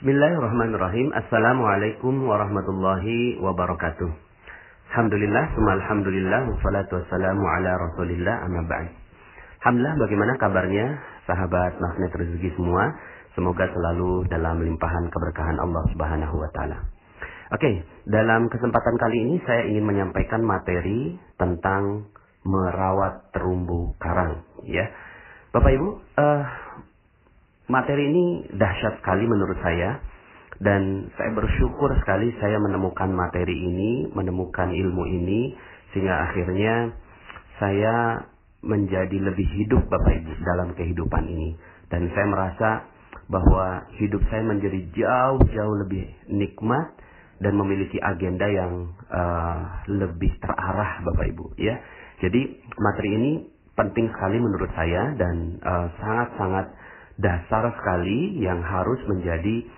Bismillahirrahmanirrahim. Assalamualaikum warahmatullahi wabarakatuh. Alhamdulillah, alhamdulillah, wassalatu wassalamu ala rasulillah, amma ba'd. Alhamdulillah, bagaimana kabarnya sahabat magnet rezeki semua? Semoga selalu dalam limpahan keberkahan Allah Subhanahu wa taala. Oke, dalam kesempatan kali ini saya ingin menyampaikan materi tentang merawat terumbu karang, ya. Bapak Ibu, materi ini dahsyat sekali menurut saya, dan saya bersyukur sekali saya menemukan materi ini, menemukan ilmu ini, sehingga akhirnya saya menjadi lebih hidup Bapak Ibu dalam kehidupan ini. Dan saya merasa bahwa hidup saya menjadi jauh-jauh lebih nikmat dan memiliki agenda yang lebih terarah Bapak Ibu, ya. Jadi materi ini penting sekali menurut saya dan sangat-sangat dasar sekali yang harus menjadi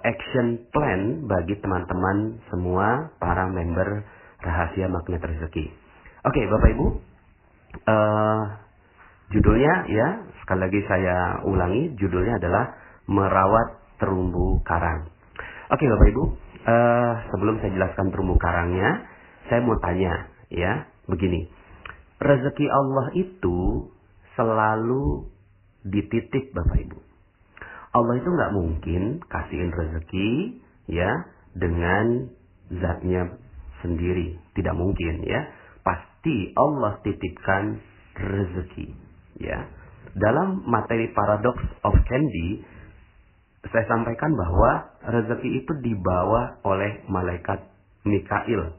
action plan bagi teman-teman semua para member Rahasia Magnet Rezeki. Oke, Bapak Ibu, judulnya ya, sekali lagi saya ulangi, judulnya adalah merawat terumbu karang. Oke Bapak Ibu, sebelum saya jelaskan terumbu karangnya, saya mau tanya ya, begini. Rezeki Allah itu selalu dititip Bapak Ibu. Allah itu nggak mungkin kasihin rezeki ya dengan zatnya sendiri, tidak mungkin ya. Pasti Allah titipkan rezeki ya. Dalam materi Paradox of Candy saya sampaikan bahwa rezeki itu dibawa oleh malaikat Mikail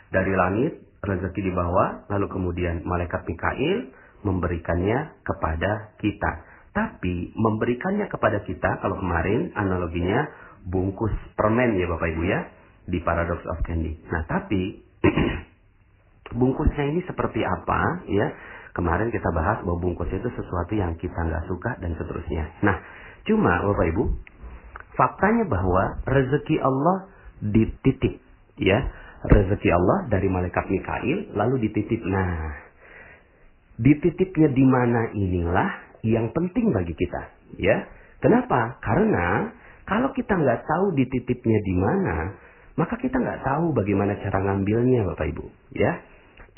dari langit. Rezeki dibawa, lalu kemudian malaikat Mikail memberikannya kepada kita. Tapi memberikannya kepada kita, kalau kemarin analoginya bungkus permen ya Bapak Ibu ya, di Paradox of Candy. Nah tapi bungkusnya ini seperti apa ya? Kemarin kita bahas bahwa bungkus itu sesuatu yang kita nggak suka dan seterusnya. Nah cuma Bapak Ibu, faktanya bahwa rezeki Allah dititip ya. Rezeki Allah dari malaikat Mikail lalu dititip. Nah, dititipnya di mana inilah yang penting bagi kita, ya. Kenapa? Karena kalau kita nggak tahu dititipnya di mana, maka kita nggak tahu bagaimana cara ngambilnya, Bapak Ibu, ya.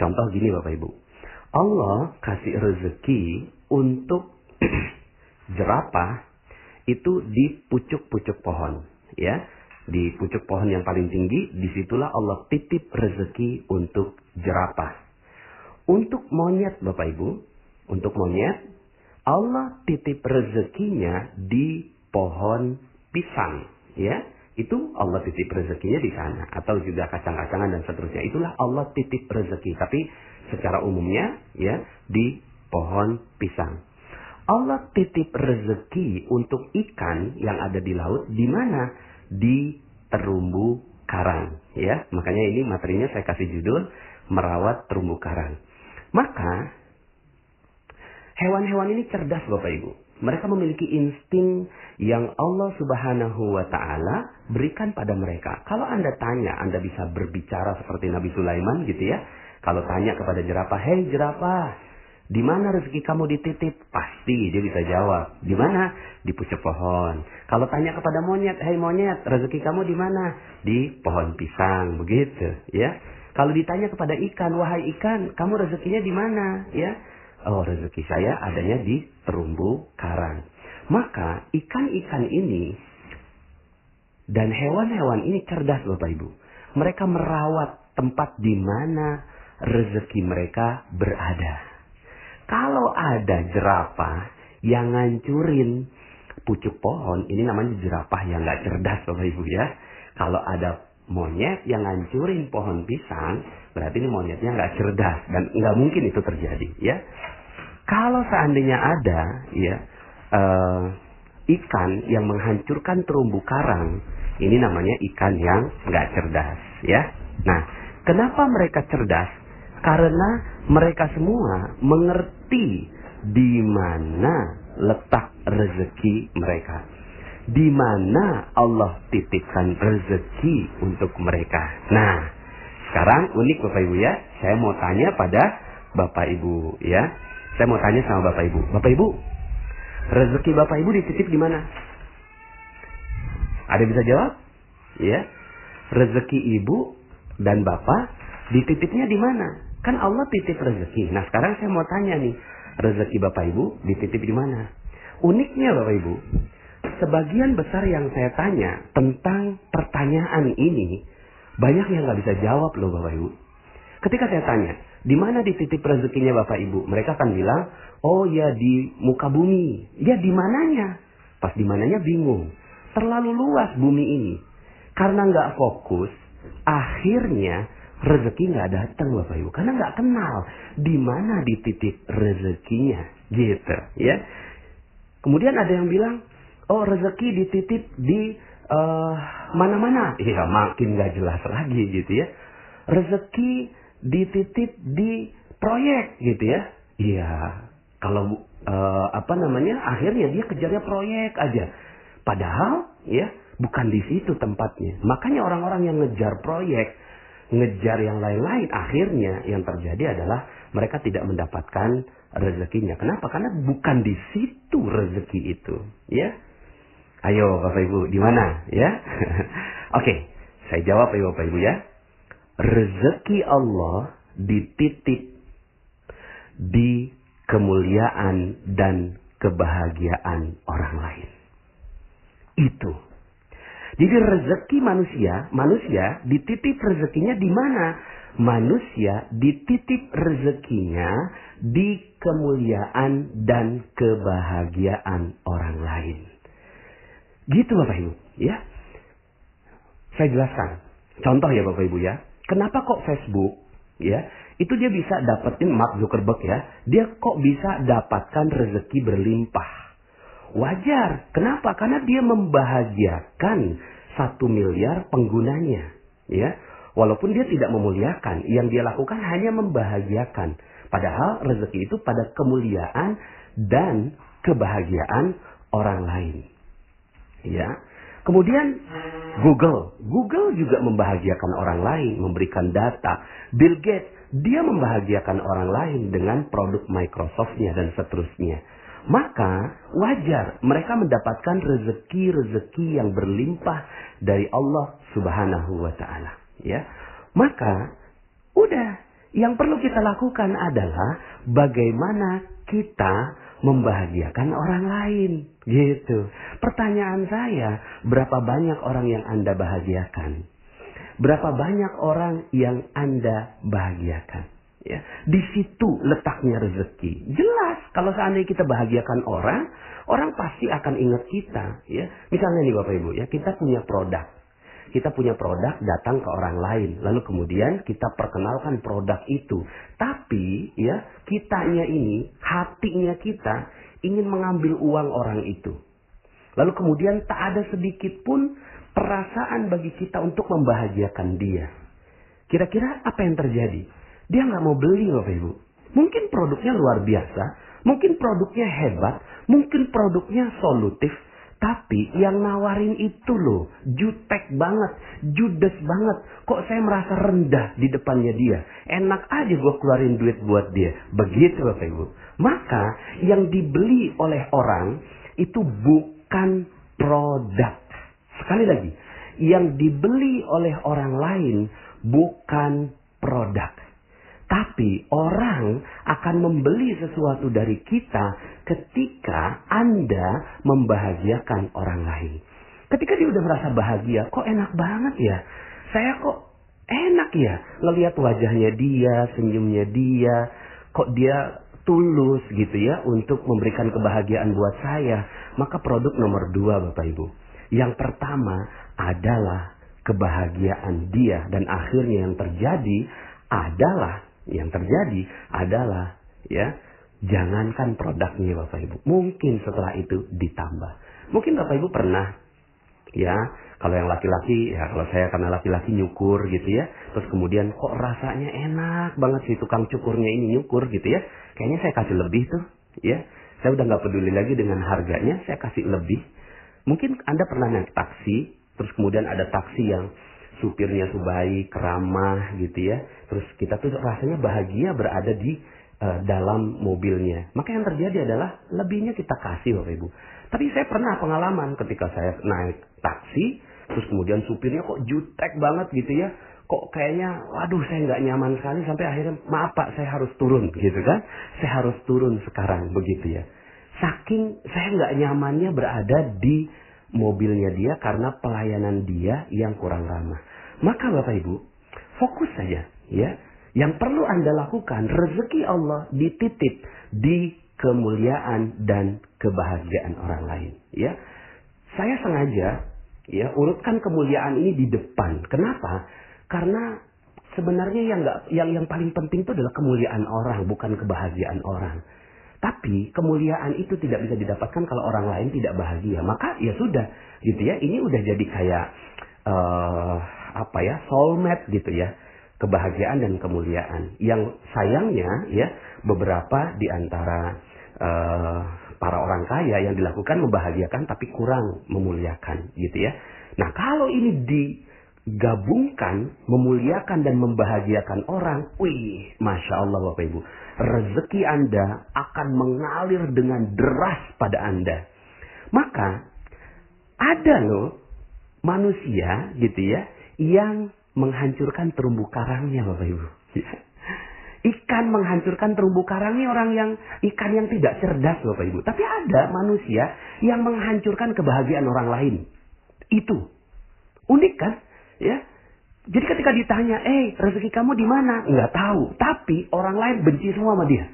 Contoh gini, Bapak Ibu, Allah kasih rezeki untuk jerapah itu di pucuk-pucuk pohon, ya. Di pucuk pohon yang paling tinggi, disitulah Allah titip rezeki untuk jerapah. Untuk monyet Bapak Ibu, untuk monyet, Allah titip rezekinya di pohon pisang. Ya, itu Allah titip rezekinya di sana. Atau juga kacang-kacangan dan seterusnya. Itulah Allah titip rezeki. Tapi secara umumnya, ya, di pohon pisang. Allah titip rezeki untuk ikan yang ada di laut, di mana? Di terumbu karang, ya. Makanya ini materinya saya kasih judul merawat terumbu karang. Maka hewan-hewan ini cerdas Bapak Ibu. Mereka memiliki insting yang Allah Subhanahu wa taala berikan pada mereka. Kalau Anda tanya, Anda bisa berbicara seperti Nabi Sulaiman gitu ya. Kalau tanya kepada jerapah, "Hei jerapah, di mana rezeki kamu dititip?" Pasti dia bisa jawab. Di mana? Di pucuk pohon. Kalau tanya kepada monyet, "Hei monyet, rezeki kamu di mana?" Di pohon pisang, begitu, ya. Kalau ditanya kepada ikan, "Wahai ikan, kamu rezekinya di mana?" Ya. "Oh, rezeki saya adanya di terumbu karang." Maka ikan-ikan ini dan hewan-hewan ini cerdas Bapak Ibu. Mereka merawat tempat di mana rezeki mereka berada. Kalau ada jerapah yang ngancurin pucuk pohon, ini namanya jerapah yang nggak cerdas Bapak Ibu ya. Kalau ada monyet yang ngancurin pohon pisang, berarti ini monyetnya nggak cerdas dan nggak mungkin itu terjadi ya. Kalau seandainya ada ya ikan yang menghancurkan terumbu karang, ini namanya ikan yang nggak cerdas ya. Nah, kenapa mereka cerdas? Karena mereka semua mengerti di mana letak rezeki mereka. Di mana Allah titipkan rezeki untuk mereka. Nah, sekarang unik Bapak Ibu ya. Saya mau tanya pada Bapak Ibu ya. Saya mau tanya sama Bapak Ibu. Bapak Ibu, rezeki Bapak Ibu dititip di mana? Ada yang bisa jawab? Ya. Rezeki ibu dan bapak dititipnya di mana? Kan Allah titip rezeki. Nah, sekarang saya mau tanya nih, rezeki bapak ibu dititip di mana? Uniknya bapak ibu, sebagian besar yang saya tanya tentang pertanyaan ini, banyak yang nggak bisa jawab loh bapak ibu. Ketika saya tanya, di mana dititip rezekinya bapak ibu? Mereka akan bilang, oh ya di muka bumi. Ya di mananya? Pas di mananya bingung. Terlalu luas bumi ini. Karena nggak fokus, akhirnya rezeki nggak datang bapak ibu. Karena nggak kenal di mana dititip rezekinya, gitu ya. Kemudian ada yang bilang, oh rezeki dititip di mana-mana. Iya makin nggak jelas lagi gitu ya. Rezeki dititip di proyek gitu ya. Iya kalau akhirnya dia kejarnya proyek aja. Padahal ya bukan di situ tempatnya. Makanya orang-orang yang ngejar proyek, ngejar yang lain-lain, akhirnya yang terjadi adalah mereka tidak mendapatkan rezekinya. Kenapa? Karena bukan di situ rezeki itu, ya. Ayo Bapak Ibu, di mana, ya? Oke, saya jawab ya Bapak Ibu ya. Rezeki Allah dititip di kemuliaan dan kebahagiaan orang lain. Itu. Jadi rezeki manusia dititip rezekinya di mana? Manusia dititip rezekinya di kemuliaan dan kebahagiaan orang lain. Gitu Bapak Ibu, ya. Saya jelaskan. Contoh ya Bapak Ibu ya. Kenapa kok Facebook, ya, itu dia bisa dapetin Mark Zuckerberg ya. Dia kok bisa dapatkan rezeki berlimpah. Wajar. Kenapa? Karena dia membahagiakan 1 miliar penggunanya. Ya. Walaupun dia tidak memuliakan. Yang dia lakukan hanya membahagiakan. Padahal rezeki itu pada kemuliaan dan kebahagiaan orang lain. Ya. Kemudian Google juga membahagiakan orang lain. Memberikan data. Bill Gates, dia membahagiakan orang lain dengan produk Microsoft-nya dan seterusnya. Maka wajar mereka mendapatkan rezeki-rezeki yang berlimpah dari Allah Subhanahu wa taala, ya. Maka udah, yang perlu kita lakukan adalah bagaimana kita membahagiakan orang lain, gitu. Pertanyaan saya, berapa banyak orang yang Anda bahagiakan? Berapa banyak orang yang Anda bahagiakan? Ya, di situ letaknya rezeki. Jelas kalau seandainya kita bahagiakan orang, orang pasti akan ingat kita. Ya, misalnya nih Bapak Ibu, ya kita punya produk. Kita punya produk datang ke orang lain, lalu kemudian kita perkenalkan produk itu. Tapi ya kitanya ini, hatinya kita ingin mengambil uang orang itu. Lalu kemudian tak ada sedikit pun perasaan bagi kita untuk membahagiakan dia. Kira-kira apa yang terjadi? Dia nggak mau beli Bapak Ibu. Mungkin produknya luar biasa, mungkin produknya hebat, mungkin produknya solutif. Tapi yang nawarin itu loh, jutek banget, judes banget. Kok saya merasa rendah di depannya dia. Enak aja gue keluarin duit buat dia. Begitu Bapak Ibu. Maka yang dibeli oleh orang itu bukan produk. Sekali lagi, yang dibeli oleh orang lain bukan produk. Tapi orang akan membeli sesuatu dari kita ketika Anda membahagiakan orang lain. Ketika dia udah merasa bahagia, kok enak banget ya. Saya kok enak ya ngelihat wajahnya dia, senyumnya dia. Kok dia tulus gitu ya untuk memberikan kebahagiaan buat saya. Maka produk nomor 2 Bapak Ibu. Yang pertama adalah kebahagiaan dia. Dan akhirnya yang terjadi adalah ya, jangankan produknya Bapak Ibu. Mungkin setelah itu ditambah. Mungkin Bapak Ibu pernah ya, kalau yang laki-laki ya, kalau saya karena laki-laki nyukur gitu ya. Terus kemudian kok rasanya enak banget si tukang cukurnya ini nyukur gitu ya. Kayaknya saya kasih lebih tuh ya. Saya udah gak peduli lagi dengan harganya, saya kasih lebih. Mungkin Anda pernah naik taksi, terus kemudian ada taksi yang supirnya tuh baik, ramah gitu ya. Terus kita tuh rasanya bahagia berada di dalam mobilnya. Maka yang terjadi adalah lebihnya kita kasih Bapak Ibu. Tapi saya pernah pengalaman ketika saya naik taksi, terus kemudian supirnya kok jutek banget gitu ya. Kok kayaknya, waduh saya nggak nyaman sekali sampai akhirnya, maaf Pak, saya harus turun gitu kan. Saya harus turun sekarang begitu ya. Saking saya nggak nyamannya berada di mobilnya dia karena pelayanan dia yang kurang ramah. Maka Bapak Ibu, fokus saja ya. Yang perlu Anda lakukan, rezeki Allah dititip di kemuliaan dan kebahagiaan orang lain ya. Saya sengaja ya urutkan kemuliaan ini di depan. Kenapa? Karena sebenarnya yang paling penting itu adalah kemuliaan orang, bukan kebahagiaan orang. Tapi kemuliaan itu tidak bisa didapatkan kalau orang lain tidak bahagia. Maka ya sudah gitu ya. Ini udah jadi kayak soulmate gitu ya. Kebahagiaan dan kemuliaan. Yang sayangnya ya beberapa di antara para orang kaya yang dilakukan membahagiakan tapi kurang memuliakan gitu ya. Nah, kalau ini digabungkan memuliakan dan membahagiakan orang, wih, Masya Allah Bapak Ibu, rezeki Anda akan mengalir dengan deras pada Anda. Maka ada loh manusia gitu ya yang menghancurkan terumbu karangnya Bapak Ibu. Ikan menghancurkan terumbu karangnya ikan yang tidak cerdas Bapak Ibu. Tapi ada manusia yang menghancurkan kebahagiaan orang lain. Itu unik kan? Ya. Jadi ketika ditanya, rezeki kamu di mana? Nggak tahu. Tapi orang lain benci semua sama dia.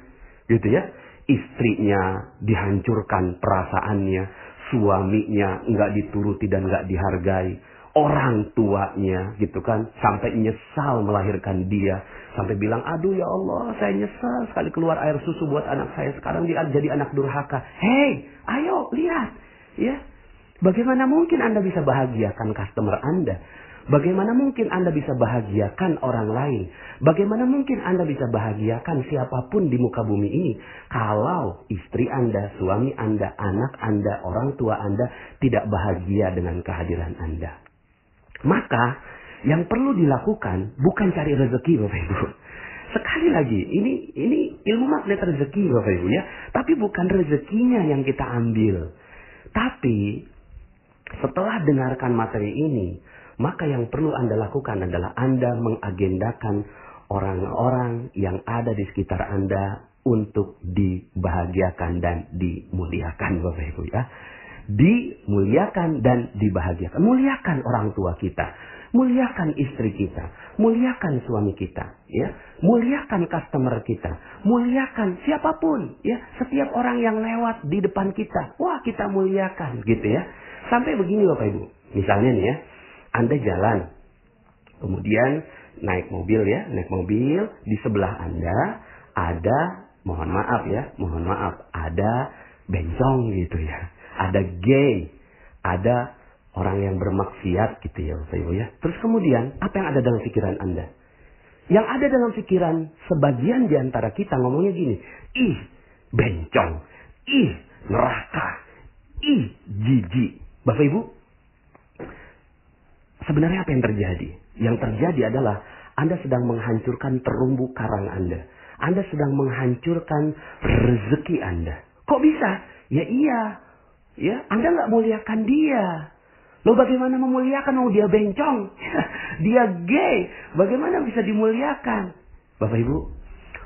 Gitu ya. Istrinya dihancurkan perasaannya. Suaminya nggak dituruti dan nggak dihargai. Orang tuanya gitu kan. Sampai nyesal melahirkan dia. Sampai bilang, aduh ya Allah, saya nyesal sekali keluar air susu buat anak saya. Sekarang dia jadi anak durhaka. Hei, ayo lihat. Ya. Bagaimana mungkin Anda bisa bahagiakan customer Anda? Bagaimana mungkin Anda bisa bahagiakan orang lain? Bagaimana mungkin Anda bisa bahagiakan siapapun di muka bumi ini? Kalau istri Anda, suami Anda, anak Anda, orang tua Anda tidak bahagia dengan kehadiran Anda. Maka yang perlu dilakukan bukan cari rezeki Bapak Ibu. Sekali lagi, ini ilmu magnet rezeki Bapak Ibu ya. Tapi bukan rezekinya yang kita ambil. Tapi setelah dengarkan materi ini, maka yang perlu Anda lakukan adalah Anda mengagendakan orang-orang yang ada di sekitar Anda untuk dibahagiakan dan dimuliakan Bapak Ibu ya. Dimuliakan dan dibahagiakan. Muliakan orang tua kita. Muliakan istri kita. Muliakan suami kita. Ya. Muliakan customer kita. Muliakan siapapun. Ya. Setiap orang yang lewat di depan kita. Wah, kita muliakan gitu ya. Sampai begini Bapak Ibu. Misalnya nih ya. Anda jalan. Kemudian naik mobil ya. Naik mobil. Di sebelah Anda ada, mohon maaf ya. Mohon maaf. Ada bencong gitu ya. Ada gay. Ada orang yang bermaksiat gitu ya Bapak Ibu ya. Terus kemudian apa yang ada dalam pikiran Anda? Yang ada dalam pikiran sebagian di antara kita ngomongnya gini. Ih, bencong. Ih, neraka. Ih, jijik. Bapak Ibu, sebenarnya apa yang terjadi? Yang terjadi adalah Anda sedang menghancurkan terumbu karang Anda. Anda sedang menghancurkan rezeki Anda. Kok bisa? Ya iya. Ya, Anda nggak muliakan dia. Loh bagaimana memuliakan? Oh dia bencong. Dia gay. Bagaimana bisa dimuliakan? Bapak Ibu,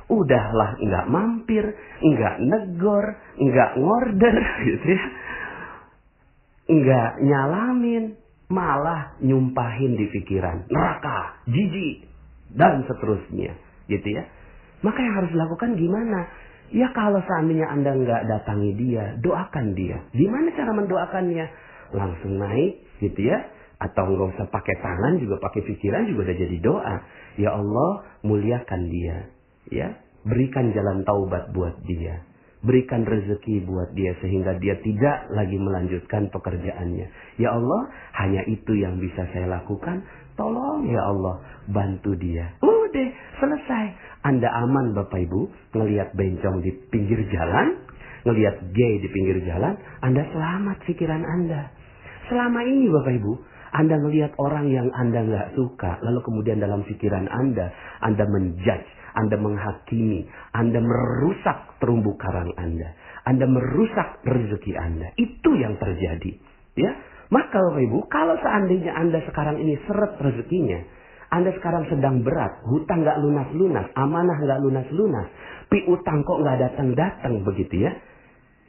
udahlah nggak mampir, nggak negor, nggak ngorder gitu ya. Nggak nyalamin, malah nyumpahin di pikiran. Neraka, jijik, dan seterusnya. Gitu ya. Maka yang harus dilakukan gimana? Ya kalau seandainya Anda nggak datangi dia, doakan dia. Gimana cara mendoakannya? Langsung naik gitu ya. Atau nggak usah pakai tangan, juga pakai pikiran juga udah jadi doa. Ya Allah, muliakan dia. Ya, berikan jalan taubat buat dia. Berikan rezeki buat dia sehingga dia tidak lagi melanjutkan pekerjaannya. Ya Allah, hanya itu yang bisa saya lakukan. Tolong ya Allah, bantu dia. Udah, selesai. Anda aman Bapak Ibu, ngelihat bencong di pinggir jalan, ngelihat gay di pinggir jalan, Anda selamat pikiran Anda. Selama ini Bapak Ibu, Anda ngelihat orang yang Anda nggak suka, lalu kemudian dalam pikiran Anda menjudge, Anda menghakimi, Anda merusak terumbu karang Anda. Anda merusak rezeki Anda. Itu yang terjadi. Ya, maka Bapak Ibu, kalau seandainya Anda sekarang ini seret rezekinya, Anda sekarang sedang berat, hutang nggak lunas-lunas, amanah nggak lunas-lunas, piutang kok nggak datang-datang begitu ya.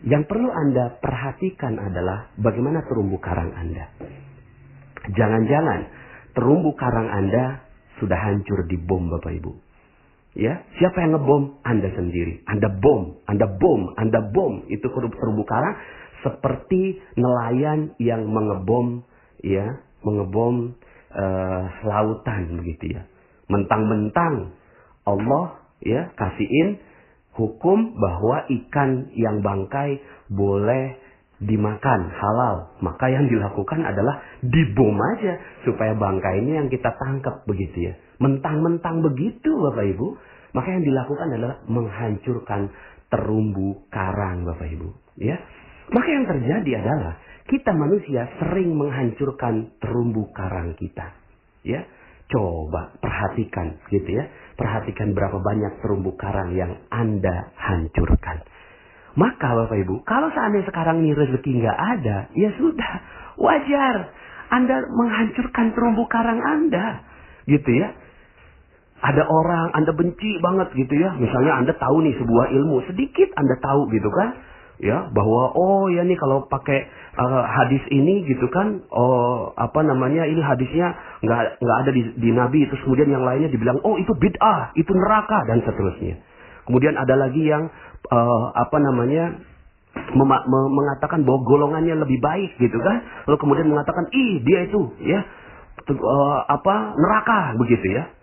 Yang perlu Anda perhatikan adalah bagaimana terumbu karang Anda. Jangan-jangan terumbu karang Anda sudah hancur di bom Bapak Ibu. Ya, siapa yang ngebom? Anda sendiri. Anda bom. Itu terumbu karang seperti nelayan yang mengebom lautan begitu ya. Mentang-mentang Allah ya kasihin hukum bahwa ikan yang bangkai boleh dimakan halal. Maka yang dilakukan adalah dibom aja supaya bangkainya yang kita tangkap begitu ya. Mentang-mentang begitu Bapak Ibu, maka yang dilakukan adalah menghancurkan terumbu karang Bapak Ibu, ya. Maka yang terjadi adalah kita manusia sering menghancurkan terumbu karang kita, ya. Coba perhatikan gitu ya. Perhatikan berapa banyak terumbu karang yang Anda hancurkan. Maka Bapak Ibu, kalau seandainya sekarang ini rezeki nggak ada, ya sudah, wajar Anda menghancurkan terumbu karang Anda, gitu ya. Ada orang Anda benci banget gitu ya. Misalnya Anda tahu nih sebuah ilmu, sedikit Anda tahu gitu kan. Ya, bahwa oh ya nih kalau pakai hadis ini gitu kan, ini hadisnya nggak ada di Nabi, terus kemudian yang lainnya dibilang oh itu bid'ah, itu neraka dan seterusnya. Kemudian ada lagi yang mengatakan bahwa golongannya lebih baik gitu kan. Lalu kemudian mengatakan dia itu ya neraka begitu ya.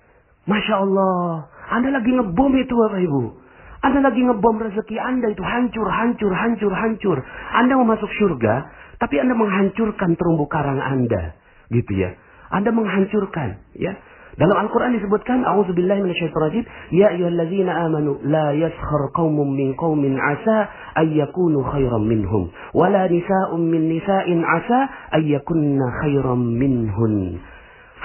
Masya Allah, Anda lagi ngebom itu Bapak Ibu. Anda lagi ngebom rezeki Anda itu hancur. Anda mau masuk surga, tapi Anda menghancurkan terumbu karang Anda, gitu ya. Anda menghancurkan, ya. Dalam Al-Quran disebutkan, A'udzubillahi minasyaitonirrajim, ya ayyuhallazina amanu la yaskhar qaumun min qaumin asa ayyakunu khairan minhum, wala nisa'un min nisa'in asa ayyakunna khairan minhun.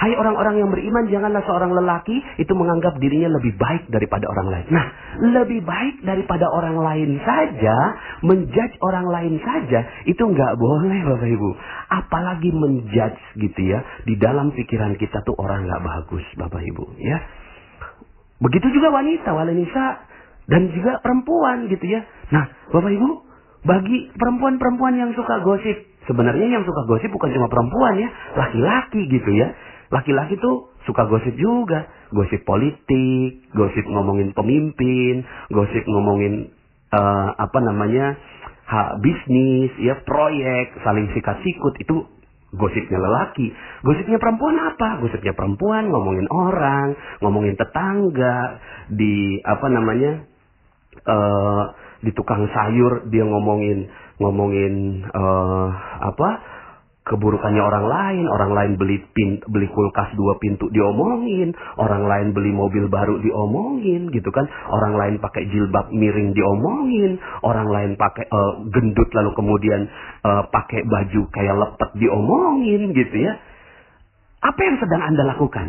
Hai orang-orang yang beriman, janganlah seorang lelaki itu menganggap dirinya lebih baik daripada orang lain. Nah, lebih baik daripada orang lain saja, menjudge orang lain saja, itu nggak boleh Bapak Ibu. Apalagi menjudge gitu ya, di dalam pikiran kita tuh orang nggak bagus Bapak Ibu ya. Begitu juga wanita dan juga perempuan gitu ya. Nah, Bapak Ibu, bagi perempuan-perempuan yang suka gosip, sebenarnya yang suka gosip bukan cuma perempuan ya, laki-laki gitu ya. Laki-laki tuh suka gosip juga. Gosip politik, gosip ngomongin pemimpin, gosip ngomongin bisnis, ya proyek, saling sikat-sikut, itu gosipnya lelaki. Gosipnya perempuan apa? Gosipnya perempuan ngomongin orang, ngomongin tetangga, di tukang sayur dia ngomongin keburukannya orang lain beli kulkas 2 pintu diomongin, orang lain beli mobil baru diomongin gitu kan, orang lain pakai jilbab miring diomongin, orang lain pakai gendut lalu kemudian pakai baju kayak lepet diomongin gitu ya. Apa yang sedang Anda lakukan?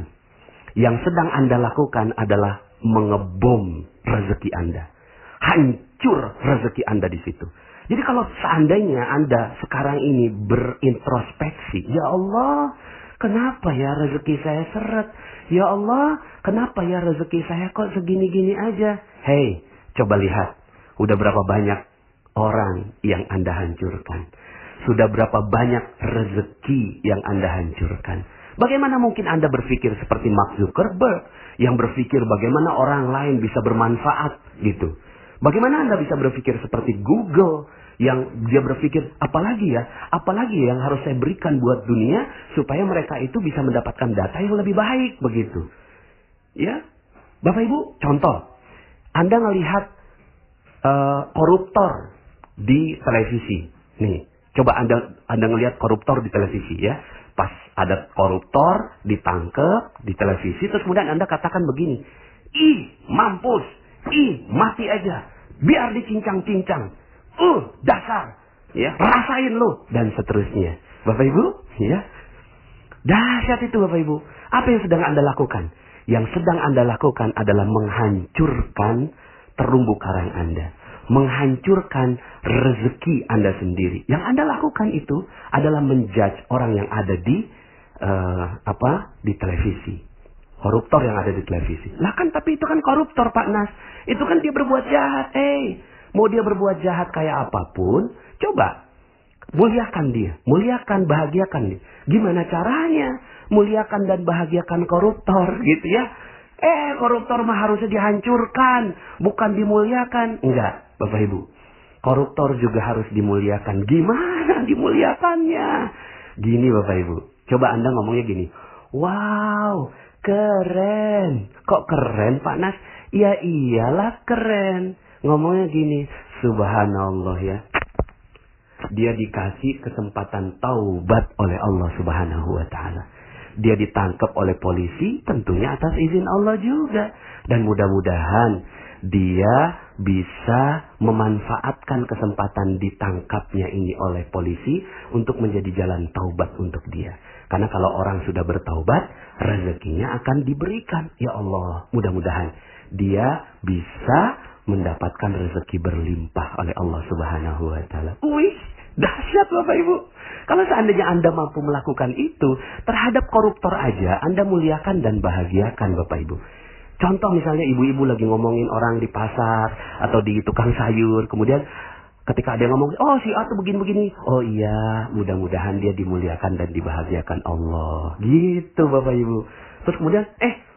Yang sedang Anda lakukan adalah mengebom rezeki Anda. Hancur rezeki Anda di situ. Jadi kalau seandainya Anda sekarang ini berintrospeksi, ya Allah, kenapa ya rezeki saya seret? Ya Allah, kenapa ya rezeki saya kok segini-gini aja? Hei, coba lihat, udah berapa banyak orang yang Anda hancurkan? Sudah berapa banyak rezeki yang Anda hancurkan? Bagaimana mungkin Anda berpikir seperti Mark Zuckerberg yang berpikir bagaimana orang lain bisa bermanfaat gitu? Bagaimana Anda bisa berpikir seperti Google yang dia berpikir apalagi yang harus saya berikan buat dunia supaya mereka itu bisa mendapatkan data yang lebih baik begitu. Ya, Bapak Ibu, contoh, Anda ngelihat koruptor di televisi. Nih, coba Anda ngelihat koruptor di televisi ya. Pas ada koruptor ditangkap di televisi, terus kemudian Anda katakan begini, mampus, mati aja, biar dicincang-cincang. Dasar, ya, rasain lu, dan seterusnya. Bapak Ibu, ya, dahsyat itu Bapak Ibu. Apa yang sedang Anda lakukan? Yang sedang Anda lakukan adalah menghancurkan terumbu karang Anda. menghancurkan rezeki Anda sendiri. Yang Anda lakukan itu adalah menjudge orang yang ada di di televisi. Koruptor yang ada di televisi. Lah kan tapi itu kan koruptor Pak Nas. Itu kan dia berbuat jahat. Mau dia berbuat jahat kayak apapun, coba muliakan dia, muliakan, bahagiakan dia. Gimana caranya muliakan dan bahagiakan koruptor gitu ya? Koruptor mah harusnya dihancurkan, bukan dimuliakan. Enggak, Bapak Ibu. Koruptor juga harus dimuliakan. Gimana dimuliakannya? Gini Bapak Ibu. Coba Anda ngomongnya gini. Wow, keren. Kok keren Pak Nas? Ya iyalah keren. Ngomongnya gini. Subhanallah ya. Dia dikasih kesempatan taubat oleh Allah Subhanahu wa ta'ala. Dia ditangkap oleh polisi tentunya atas izin Allah juga. Dan mudah-mudahan dia bisa memanfaatkan kesempatan ditangkapnya ini oleh polisi untuk menjadi jalan taubat untuk dia. Karena kalau orang sudah bertaubat, rezekinya akan diberikan. Ya Allah, mudah-mudahan dia bisa mendapatkan rezeki berlimpah oleh Allah Subhanahu wa ta'ala. Wih, dahsyat Bapak Ibu. Kalau seandainya Anda mampu melakukan itu terhadap koruptor aja, Anda muliakan dan bahagiakan Bapak Ibu. Contoh misalnya ibu-ibu lagi ngomongin orang di pasar atau di tukang sayur. Kemudian ketika ada yang ngomong, oh si A tuh begini-begini. Oh iya, mudah-mudahan dia dimuliakan dan dibahagiakan Allah. Gitu Bapak Ibu. Terus kemudian,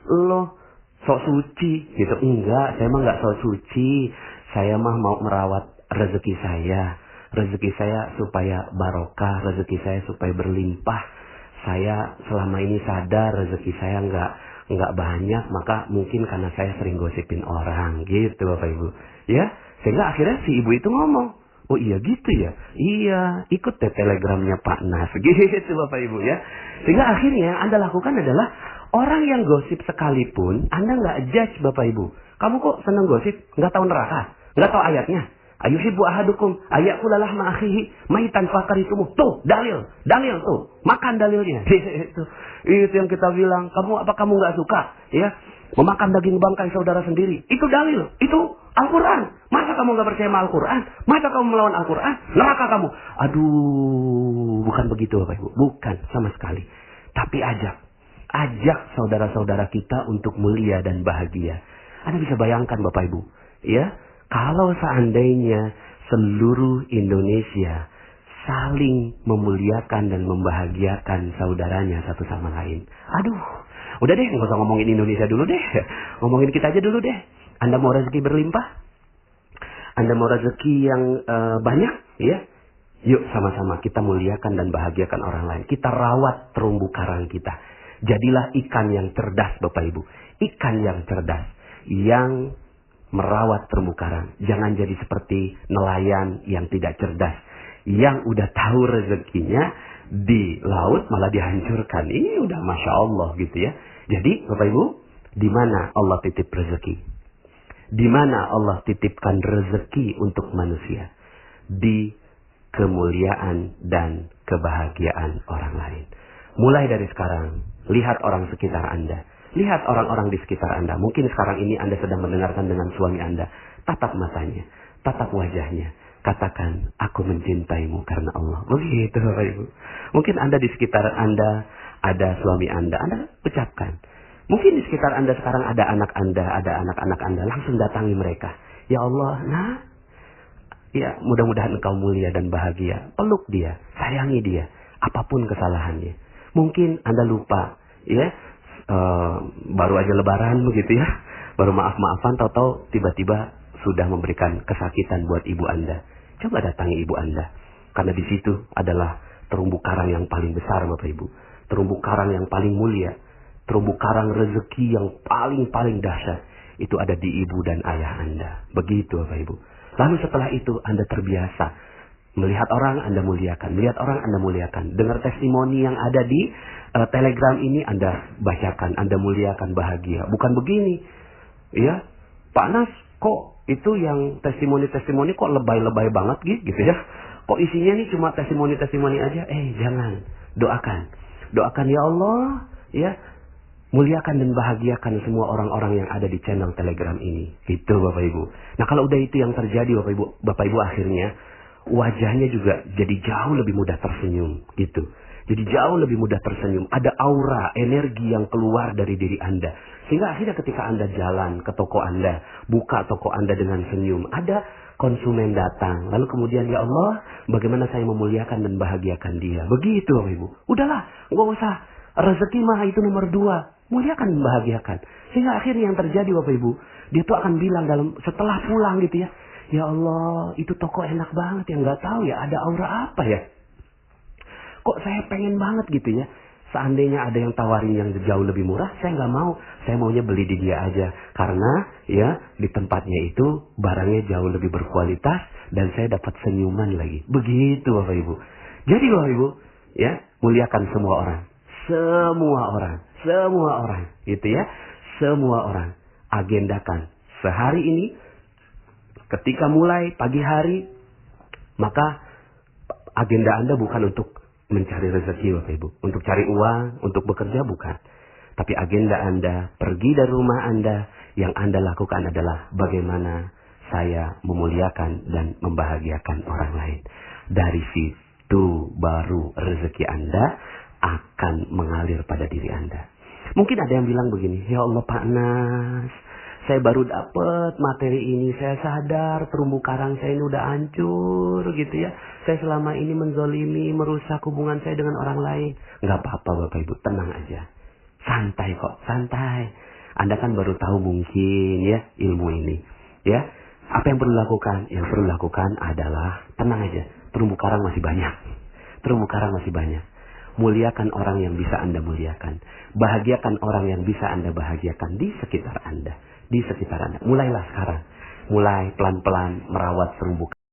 lo sok suci gitu. Enggak, saya mah enggak sok suci. Saya mah mau merawat rezeki saya. Rezeki saya supaya barokah, rezeki saya supaya berlimpah. Saya selama ini sadar rezeki saya enggak banyak, maka mungkin karena saya sering gosipin orang, gitu Bapak Ibu. Ya, sehingga akhirnya si ibu itu ngomong, oh iya gitu ya? Iya, ikut deh telegramnya Pak Nas, gitu Bapak Ibu ya. Sehingga akhirnya yang Anda lakukan adalah orang yang gosip sekalipun, Anda nggak judge Bapak Ibu. Kamu kok senang gosip? Nggak tahu neraka? Nggak tahu ayatnya? Ayuhibbu ahadukum ayakula lahma akhihi maitan fakaritumu. Tuh, dalil tuh. Makan dalilnya. Itu yang kita bilang, kamu nggak suka ya memakan daging bangkai saudara sendiri? Itu dalil, itu Al-Qur'an. Masa kamu nggak percaya sama Al-Qur'an? Masa kamu melawan Al-Qur'an? Neraka kamu. Aduh, bukan begitu Bapak Ibu. Bukan sama sekali. Tapi ajak saudara-saudara kita untuk mulia dan bahagia. Anda bisa bayangkan Bapak Ibu, ya, kalau seandainya seluruh Indonesia saling memuliakan dan membahagiakan saudaranya satu sama lain. Aduh, udah deh, nggak usah ngomongin Indonesia dulu deh. Ngomongin kita aja dulu deh. Anda mau rezeki berlimpah? Anda mau rezeki yang banyak? Ya, yuk sama-sama kita muliakan dan bahagiakan orang lain. Kita rawat terumbu karang kita. Jadilah ikan yang cerdas Bapak Ibu. Ikan yang cerdas. Yang merawat terumbu karang. Jangan jadi seperti nelayan yang tidak cerdas. Yang udah tahu rezekinya di laut malah dihancurkan. Ini udah Masya Allah gitu ya. Jadi Bapak Ibu, di mana Allah titip rezeki? Di mana Allah titipkan rezeki untuk manusia? Di kemuliaan dan kebahagiaan orang lain. Mulai dari sekarang, lihat orang sekitar Anda. Lihat orang-orang di sekitar Anda. Mungkin sekarang ini Anda sedang mendengarkan dengan suami Anda. Tatap matanya, tatap wajahnya. Katakan, aku mencintaimu karena Allah. Begitu Bapak Ibu. Mungkin Anda di sekitar Anda ada suami Anda ucapkan. Mungkin di sekitar Anda sekarang ada anak Anda, ada anak-anak Anda. Langsung datangi mereka. Ya Allah, ya mudah-mudahan engkau mulia dan bahagia. Peluk dia, sayangi dia. Apapun kesalahannya. Mungkin Anda lupa, ya. Baru aja lebaran begitu ya. Baru maaf-maafan, tahu-tahu tiba-tiba sudah memberikan kesakitan buat ibu Anda. Coba datangi ibu Anda. Karena di situ adalah terumbu karang yang paling besar Bapak Ibu. Terumbu karang yang paling mulia. Terumbu karang rezeki yang paling dahsyat. Itu ada di ibu dan ayah Anda. Begitu Bapak Ibu. Lalu setelah itu Anda terbiasa. Melihat orang Anda muliakan. Melihat orang Anda muliakan. Dengar testimoni yang ada di Telegram ini Anda bacakan. Anda muliakan, bahagia. Bukan begini. Ya, Pak Nas, kok itu yang testimoni-testimoni kok lebay-lebay banget gitu ya. Kok isinya nih cuma testimoni-testimoni aja. Jangan. Doakan ya Allah. Ya, Muliakan dan bahagiakan semua orang-orang yang ada di channel Telegram ini. Gitu Bapak Ibu. Nah kalau udah itu yang terjadi Bapak Ibu akhirnya wajahnya juga jadi jauh lebih mudah tersenyum. Gitu. Jadi jauh lebih mudah tersenyum. Ada aura, energi yang keluar dari diri Anda. Sehingga akhirnya ketika Anda jalan ke toko Anda, buka toko Anda dengan senyum, ada konsumen datang. Lalu kemudian, ya Allah, bagaimana saya memuliakan dan bahagiakan dia. Begitu Bapak Ibu. Udahlah, nggak usah. Rezeki mah itu nomor 2. Muliakan dan bahagiakan. Sehingga akhirnya yang terjadi Bapak Ibu, dia tuh akan bilang setelah pulang gitu ya. Ya Allah, itu toko enak banget ya. Nggak tahu ya, ada aura apa ya. Kok saya pengen banget gitu ya. Seandainya ada yang tawarin yang jauh lebih murah, saya nggak mau. Saya maunya beli di dia aja. Karena ya di tempatnya itu barangnya jauh lebih berkualitas dan saya dapat senyuman lagi. Begitu Bapak Ibu. Jadi Bapak Ibu, ya muliakan semua orang. Semua orang. Semua orang. Gitu ya. Semua orang. Agendakan. Sehari ini, ketika mulai pagi hari, maka agenda Anda bukan untuk mencari rezeki Bapak Ibu. Untuk cari uang, untuk bekerja bukan. Tapi agenda Anda, pergi dari rumah Anda, yang Anda lakukan adalah bagaimana saya memuliakan dan membahagiakan orang lain. Dari situ baru rezeki Anda akan mengalir pada diri Anda. Mungkin ada yang bilang begini, ya Allah Pak Nas, saya baru dapat materi ini, saya sadar terumbu karang saya ini udah hancur gitu ya. Saya selama ini menzolimi, merusak hubungan saya dengan orang lain. Nggak apa-apa Bapak Ibu, tenang aja. Santai kok, santai. Anda kan baru tahu mungkin ya ilmu ini. Ya, apa yang perlu dilakukan? Yang perlu dilakukan adalah tenang aja. Terumbu karang masih banyak. Terumbu karang masih banyak. Muliakan orang yang bisa Anda muliakan. Bahagiakan orang yang bisa Anda bahagiakan di sekitar Anda. Di sekitar Anda. Mulailah sekarang. Mulai pelan-pelan merawat terumbu